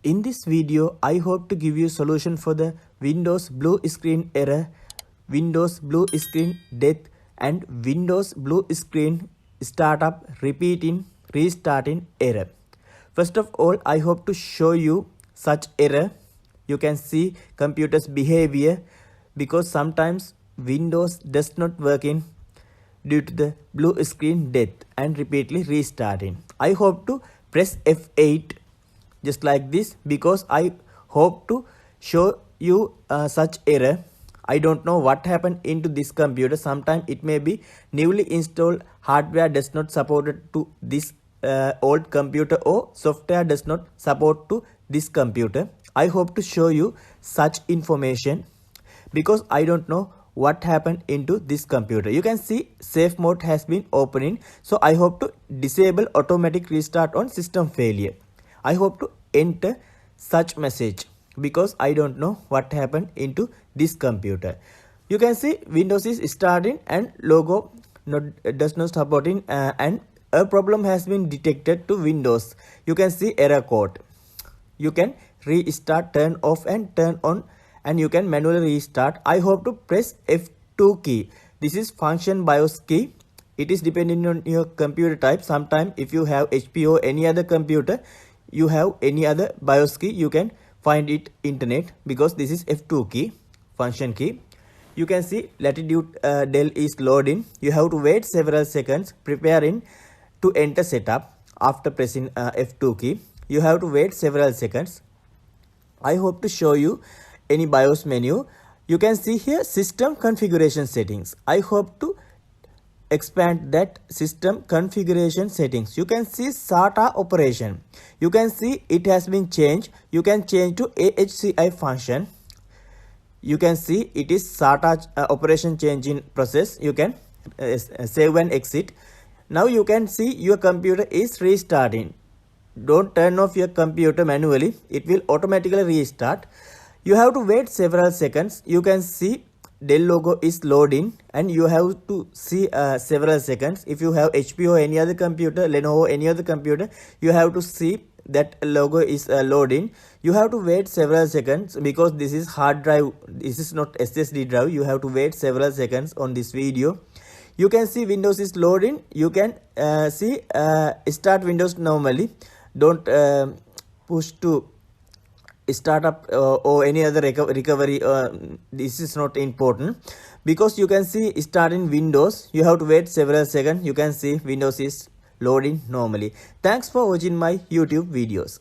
In this video, I hope to give you solution for the Windows blue screen error, Windows blue screen death and Windows blue screen startup repeating restarting error. First of all, I hope to show you such error. You can see computer's behavior because sometimes Windows does not work in due to the blue screen death and repeatedly restarting. I hope to press F8 just like this because I hope to show you such error. I don't know what happened into this computer. Sometimes it may be newly installed hardware does not support it to this old computer or software does not support to this computer. I hope to show you such information because I don't know what happened into this computer. You can see safe mode has been opening, so I hope to disable automatic restart on system failure. I hope to enter such message because I don't know what happened into this computer. You can see Windows is starting and logo does not supporting and a problem has been detected to Windows. You can see error code. You can restart, turn off and turn on, and you can manually restart. I hope to press F2 key. This is function BIOS key. It is depending on your computer type. Sometimes if you have HP or any other computer, you have any other BIOS key, you can find it internet because this is F2 key, function key. You can see latitude del is loading. You have to wait several seconds preparing to enter setup. After pressing F2 key, you have to wait several seconds. I hope to show you any BIOS menu. You can see here system configuration settings. I hope to expand that system configuration settings. You can see SATA operation. You can see it has been changed. You can change to AHCI function. You can see it is SATA operation change in process. You can save and exit. Now you can see your computer is restarting. Don't turn off your computer manually. It will automatically restart. You have to wait several seconds. You can see Dell logo is loading and you have to see several seconds. If you have HP or any other computer, Lenovo, any other computer, you have to see that logo is loading. You have to wait several seconds because this is hard drive. This is not SSD drive. You have to wait several seconds on this video. You can see Windows is loading. You can see start Windows normally. Don't push to startup or any other recovery. This is not important because you can see starting Windows. You have to wait several seconds. You can see Windows is loading normally. Thanks for watching my YouTube videos.